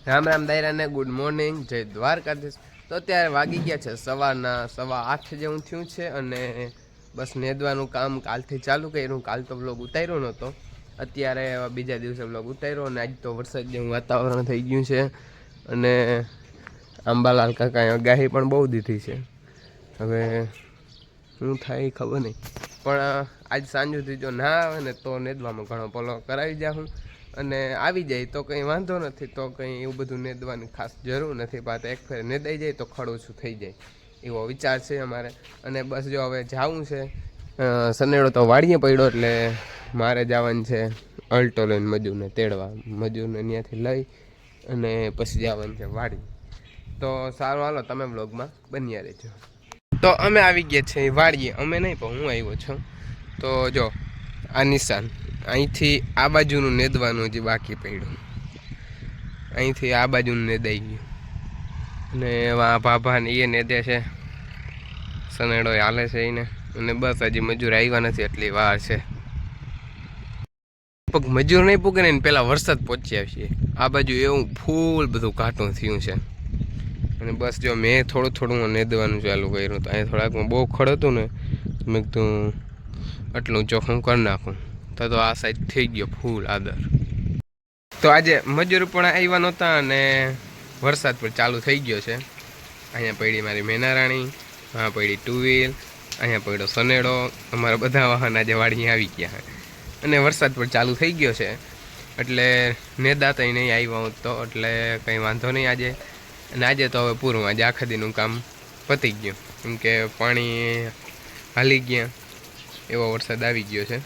Ram Ram દાયરાને good morning, જય દ્વારકાધીશ। તો અત્યારે વાગી ગયા છે સવારના 8:15 જેવું થયું છે અને બસ નેદવાનું કામ કાલથી ચાલુ કર્યું। કાલ તો બ્લોગ ઉતાર્યો નહોતો, અત્યારે બીજા દિવસે બ્લોગ ઉતાર્યો અને આજ તો વરસાદ જેવું વાતાવરણ થઈ ગયું છે અને અંબાલાલ કાકાએ આગાહી પણ બહુ દીધી છે। હવે શું થાય ખબર નહીં, પણ આજ સાંજ સુધી જો ના આવે ને તો નેદવામાં ઘણો પલો કરાવી જાઉં અને આવી જાય તો કંઈ વાંધો નથી, તો કંઈ એવું બધું નેદવાની ખાસ જરૂર નથી। પાછું એક ફેર નેદાઈ જાય તો ખડ ઓછું થઈ જાય એવો વિચાર છે અમારે। અને બસ જો હવે જવું છે, સનેડો તો વાડીએ પડ્યો એટલે મારે જવાનું છે અલ્ટો લઈને મજૂરને તેડવા, મજૂરને ત્યાંથી લઈ અને પછી જવાનું છે વાડી। તો સારું હાલો, તમે બ્લોગમાં બન્યા રહેજો। તો અમે આવી ગયા છીએ વાડીએ, અમે નહીં પણ હું આવ્યો છું। તો જો આ નિશાન, અહીંથી આ બાજુનું નેદવાનું હજી બાકી પડ્યું, અહીંથી આ બાજુનું નેદાઈ ગયું અને એવા ભાભા ને એ નેદે છે, સનેડો હાલે છે એને। અને બસ હજી મજૂર આવ્યા નથી એટલી વાર છે, મજૂર નહીં પૂગે ને પહેલાં વરસાદ પહોંચી આવશે। આ બાજુ એવું ફૂલ બધું ઘાટું થયું છે અને બસ જો મેં થોડું થોડું નેદવાનું ચાલુ કર્યું। તો અહીંયા થોડાકમાં બહુ ખડ હતું ને, મેં કીધું આટલું ચોખ્ખું કરી નાખું, તો આ સાઈડ થઈ ગયો ફૂલ આદર। તો આજે મજૂર પણ આવ્યા નહોતા અને વરસાદ પણ ચાલુ થઈ ગયો છે। અહીંયા પડી મારી મેનારાણી, હા પડી ટુ વ્હીલ, અહીંયા પડ્યો સનેડો, અમારા બધા વાહન આજે વાડી આવી ગયા અને વરસાદ પણ ચાલુ થઈ ગયો છે એટલે નેદાતા નહીં આવ્યા હોત તો એટલે કંઈ વાંધો નહીં આજે। અને આજે તો હવે પૂરું, આજે આખા દીનું કામ પતી ગયું, કેમ કે પાણી હાલી ગયા એવો વરસાદ આવી ગયો છે।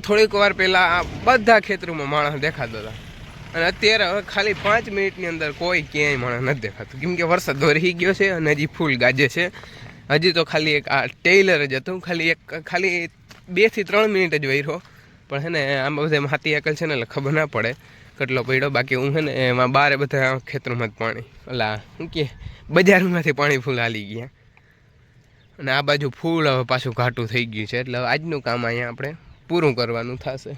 થોડીક વાર પહેલાં આ બધા ખેતરોમાં માણસ દેખાતો હતા અને અત્યારે હવે ખાલી 5 મિનિટની અંદર કોઈ ક્યાંય માણસ નથી દેખાતું, કેમ કે વરસાદ વરસી ગયો છે અને હજી ફૂલ ગાજે છે। હજી તો ખાલી એક આ ટેલર જ હતું, ખાલી 2 થી 3 મિનિટ જ વહ્યો, પણ હે ને આમ બધા હાથી એકલ છે ને એટલે ખબર ના પડે કેટલો પડ્યો। બાકી હું હે ને એમાં બારે બધા ખેતરોમાં જ પાણી, ઓલા શું કે બજારમાંથી પાણી ફૂલ હાલી ગયા અને આ બાજુ ફૂલ હવે પાછું ઘાટું થઈ ગયું છે એટલે આજનું કામ અહીંયા આપણે પૂરું કરવાનું થશે।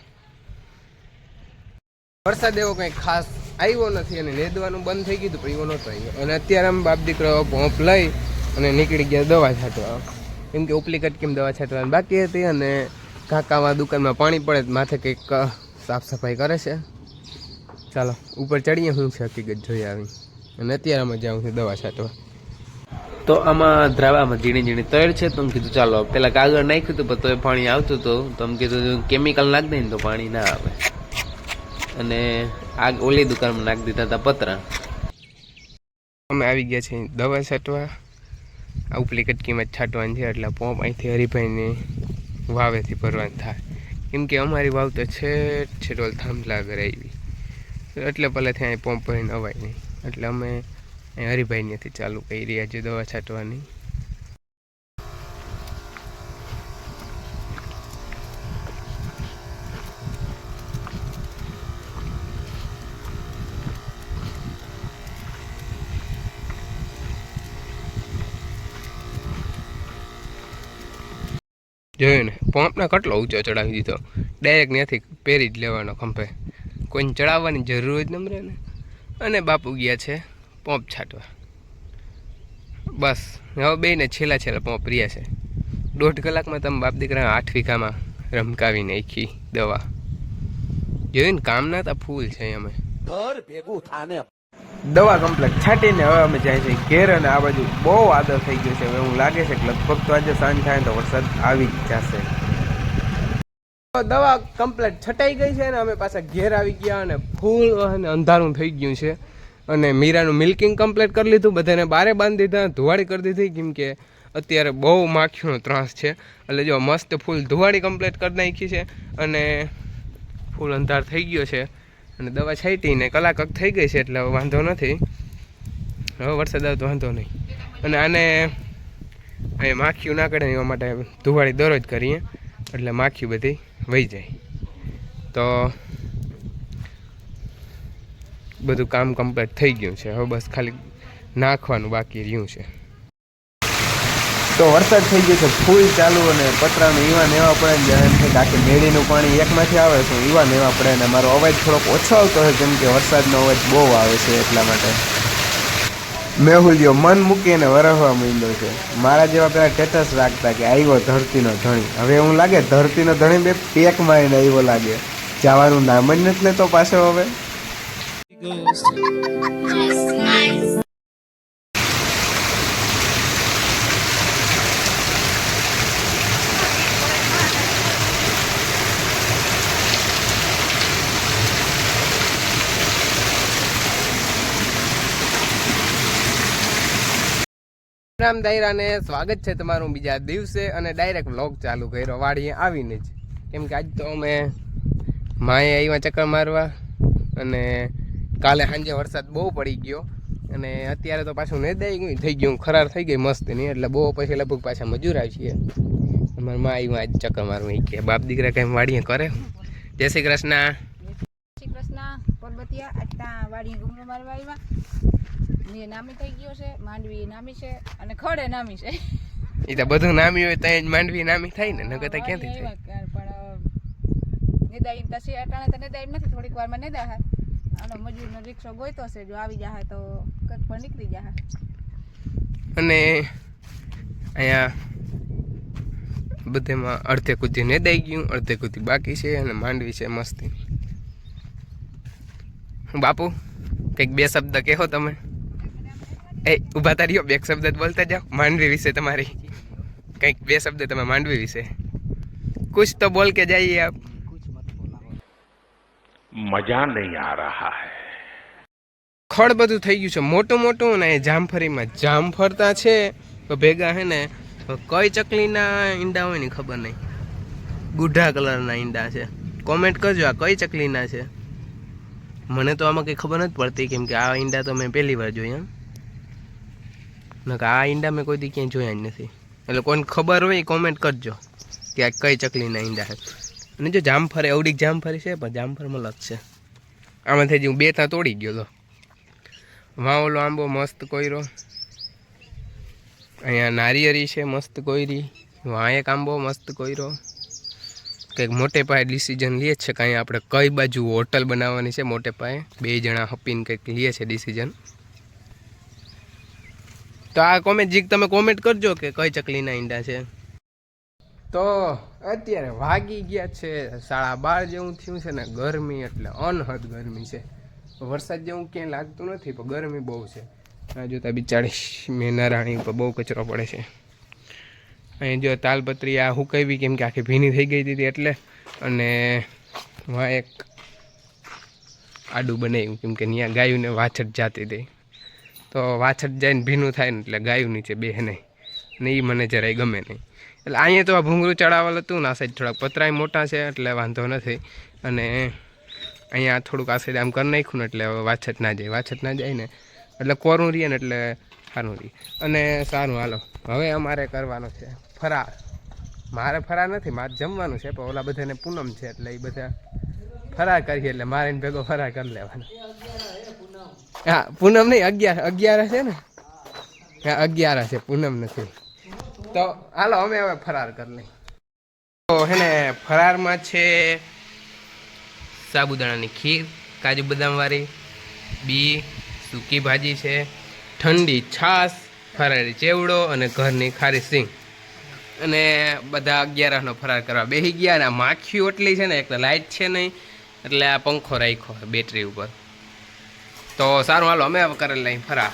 વરસાદ એવો કંઈ ખાસ આવ્યો નથી અને નેદવાનું બંધ થઈ ગયું, પણ એવો નહોતો આવ્યો। અને અત્યારે આમ બાપ દીકરો પંપ લઈ અને નીકળી ગયા દવા છાંટવા, કેમ કે ઉપલી કટકીમાં દવા છાંટવાની બાકી હતી અને કાકામાં દુકાનમાં પાણી પડે માથે કંઈક સાફ સફાઈ કરે છે। ચાલો ઉપર ચડીએ, હું છે હકીકત જોઈ આવી અને અત્યારે અમે જાઉં છું દવા છાંટવા। તો આમાં દ્રાવામાં ઝીણી ઝીણી તળ છે, તો કીધું ચાલો પેલા કાગળ નાખ્યું હતું પણ તોય પાણી આવતું હતું, તો કીધું કેમિકલ નાખી દઈએ ને તો પાણી ના આવે અને આ ઓલી દુકાનમાં નાખી દીધા હતા પતરા। અમે આવી ગયા છીએ દવા છાંટવા, આ ઉપલી કટકીમાં જ છાંટવાની છે એટલે પંપ અહીંથી હરિભાઈને વાવેથી ભરવાનું થાય, કેમ કે અમારી વાવ તો છેટોલ થાંભલા આગળ આવી એટલે પહેલાંથી અહીં પંપ ભરીને અવાય નહીં, એટલે અમે અહીં હરિભાઈનેથી ચાલુ કરી રહ્યા છીએ દવા છાંટવાની। જોયું ને પંપને કેટલો ઊંચો ચડાવી દીધો, ડાયરેક્ટ ત્યાંથી પહેરી જ લેવાનો ખંભે, કોઈને ચડાવવાની જરૂર જ ન રહે ને। અને બાપુ ગયા છે પંપ છાંટવા, બસ હવે બેને છેલ્લા પંપ રહ્યા છે। 1.5 કલાકમાં તમે બાપ દીકરા 8 વીઘામાં રમકાવી નાખી દવા। જોયું ને કામના તો ફૂલ છે। અમે ઘર ભેગું થાને દવા કમ્પ્લીટ છાંટીને હવે અમે જાય છે ઘેર અને આ બાજુ બહુ આદર થઈ ગયો છે। હવે એવું લાગે છે કે લગભગ તો આજે સાંજ થાય તો વરસાદ આવી જ જશે। દવા કમ્પ્લીટ છટાઈ ગઈ છે ને અમે પાછા ઘેર આવી ગયા અને ફૂલ અને અંધારું થઈ ગયું છે અને મીરાનું મિલ્કિંગ કમ્પ્લીટ કરી લીધું, બધાને બારે બાંધી દીધા, ધુવાડી કરી દીધી, કેમ કે અત્યારે બહુ માખીનો ત્રાસ છે એટલે જો મસ્ત ફૂલ ધુવાડી કમ્પ્લીટ કરી નાખી છે અને ફૂલ અંધાર થઈ ગયો છે અને દવા છાંટીને કલાક થઈ ગઈ છે એટલે હવે વાંધો નથી, હવે વરસાદ આવે તો વાંધો નહીં। અને આને અહીં માખીઓ ના કરે એવા માટે ધુવાડી દરરોજ કરીએ એટલે માખી બધી વહી જાય। તો બધું કામ કમ્પ્લીટ થઈ ગયું છે, હવે બસ ખાલી નાખવાનું બાકી રહ્યું છે। તો વરસાદ થઈ ગયો છે ફૂલ ચાલુ અને પતરાનું ઈવા નેવા પડે ને જાણે એમ છે કે આખી મેળીનું પાણી એકમાંથી આવે છે ઈવા નેવા પડે અને મારો અવાજ થોડોક ઓછો આવતો હોય કેમ કે વરસાદનો અવાજ બહુ આવે છે એટલા માટે. મેહુલિયો મન મૂકીને વરસવા માંડ્યો છે. મારા જેવા પેલા સ્ટેટસ રાખતા કે આવ્યો ધરતીનો ધણી. હવે એવું લાગે ધરતીનો ધણી બે પેક મારીને આવ્યો લાગે. જવાનું નામ જ નથી લેતો પાછો હવે. રામ દાયરાને સ્વાગત છે તમારું બીજા દિવસે અને ડાયરેક્ટ વ્લોગ ચાલુ કર્યો વાડીએ આવીને જ. કેમ કે આજ તો અમે માએ આવ્યા ચક્કર મારવા અને કાલે સાંજે વરસાદ બહુ પડી ગયો અને અત્યારે તો પાછું નેદાઈ થઈ ગયું ખરાર થઈ ગઈ મસ્ત નહીં એટલે બહુ પછી લગભગ પાછા મજૂર આવી છીએ. અમારા માં આવ્યા આજ ચક્કર મારવા કે બાપ દીકરા કંઈ વાડીએ કરે. જય શ્રી કૃષ્ણ. શ્રી કૃષ્ણ પરબતિયા આટલા વાડીએ ઘૂમરો મારવા આવ્યા. ને નામી થઈ ગયો છે માંડવી નામી છે અને ખડે નામી છે. એ તો બધું નામી હોય તો જ માંડવી નામી થાય ને નકર તો ક્યાંથી થાય. પણ નેદાઈ તસી અટાણે તો નેદાઈ નથી થોડીક વારમાં નેદા હે. આનો મજૂરનો રિક્ષો ગોઈતો છે જો આવી જાય તો કદ પર નીકળી જાય. અને અહીંયા બધેમાં અડધે કુદી નેદાઈ ગયું અડધે કુદી બાકી છે અને માંડવી છે મસ્તી. બાપુ કંઈક બે શબ્દ કહો તમે. એ ઊભા તારીઓ બે શબ્દ બોલતા જાઓ માંડવી વિશે તમારી કંઈક બે શબ્દ તમે માંડવી વિશે કુછ તો બોલ કે જાइए આપ. મજા નહીં આ રહા હૈ. ખડ બધું થઈ ગયું છે મોટું મોટું ને જામફળીમાં જામ ફરતા છે તો ભેગા હે ને કઈ ચકલીના ઈંડા હોય ને ખબર નહીં. ગુઢા કલરના ઈંડા છે. કોમેન્ટ કરજો આ કઈ ચકલીના છે. મને તો આમાં કંઈ ખબર નથી પડતી કેમ કે આ ઈંડા તો મેં પહેલી વાર જોયા. નકા આ ઈંડા મેં કોઈ દી ક્યાંય જોયા જ નથી. એટલે કોઈને ખબર હોય કોમેન્ટ કરજો કે આ કઈ ચકલીના ઈંડા છે. અને જો જામફળ એવડીક જામફળી છે પણ જામફળમાં લગ છે. આમાંથી જ હું બે ત્યાં તોડી ગયો તો. વાવલો આંબો મસ્ત કોયરો. અહીંયા નારિયેરી છે મસ્ત કોયરી. વાં એક આંબો મસ્ત કોયરો. કંઈક મોટે પાયે ડિસિઝન લે છે કે અહીંયા આપણે કઈ બાજુ હોટલ બનાવવાની છે. મોટે પાયે બે જણા હપીને કંઈક લે છે ડિસિઝન. તો આ કોમેન્ટ જીક તમે કોમેન્ટ કરજો કે કઈ ચકલીના ઈંડા છે. તો અત્યારે વાગી ગયા છે 12:30 જેવું થયું છે ને ગરમી એટલે અનહદ ગરમી છે. વરસાદ જેવું ક્યાંય લાગતું નથી પણ ગરમી બહુ છે. આ જોતા બિચારી મેનારાણી ઉપર બહુ કચરો પડે છે. અહીં જો તાલપત્રી આ હુકાવી કેમ કે આખી ભીની થઈ ગઈ હતી એટલે અને વાં એક આડું બનાવ્યું કેમ કે ત્યાં ગાયુંને વાછટ જાતી હતી તો વાછટ જઈને ભીનું થાય ને એટલે ગાયું નીચે બેહે નહીં ને એ મને જરાય ગમે નહીં. એટલે અહીંયા તો આ ભૂંગળું ચડાવેલ હતું ને આ સાઈડ થોડાક પતરાય મોટા છે એટલે વાંધો નથી. અને અહીંયા થોડુંક આ સાઈડ આમ કરી નાખ્યું ને એટલે વાછટ ના જાય ને એટલે કોરું રહીએ ને એટલે સારું રહીએ. અને સારું હાલો હવે અમારે કરવાનો છે ફરાર. મારે ફરાર નથી મારે જમવાનું છે પણ ઓલા બધાને પૂનમ છે એટલે એ બધા ફરાર કરીએ એટલે મારે ભેગો ફરાર કરી લેવાનો. હા પૂનમ નહીં 11 છે ને. હા 11 છે પૂનમ નથી. તો હાલો અમે હવે ફરાર કરી લઈએ. તો હે ને ફરારમાં છે સાબુદાણાની ખીર કાજુ બદામવાળી બી સૂકી ભાજી છે ઠંડી છાશ ફરારી ચેવડો અને ઘરની ખારી સિંગ. અને બધા 11નો ફરાર કરવા બેસી ગયા. અને માખીઓ એટલી છે ને એક તો લાઇટ છે નહીં એટલે આ પંખો રાખ્યો બેટરી ઉપર. તો સારું હાલો અમે કરી લઈએ ફરાર.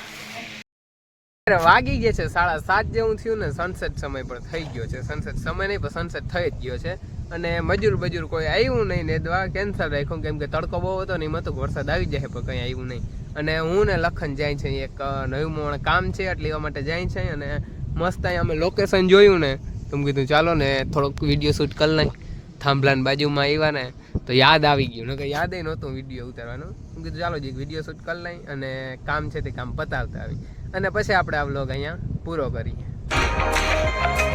વાગી ગયા છે 7:30 જેવું થયું ને સનસેટ સમય પણ થઈ ગયો છે. સનસેટ સમય નહીં પણ સનસેટ થઈ જ ગયો છે. અને મજૂર કોઈ આવ્યું નહીં નેદવા કેન્સલ રાખ્યું કેમ કે તડકો બહુ હતો ને એમાં તો વરસાદ આવી જાય પણ કંઈ આવ્યું નહીં. અને હું ને લખન જાય છે એક નવું કામ છે એટલે એવા માટે જાય છે. અને મસ્ત અહીંયા અમે લોકેશન જોયું ને તો મેં કીધું ચાલો ને થોડોક વિડીયો શૂટ કરી લઈ. થાંભલાની બાજુમાં આવ્યા ને તો યાદ આવી ગયું ને કે યાદ નહોતું વિડીયો ઉતારવાનું. મેં કીધું ચાલો જે વિડીયો શૂટ કરી લઈ અને કામ છે તે કામ પતાવતા આવી અને પછી આપણે આ વ્લોગ અહીંયા પૂરો કરીએ.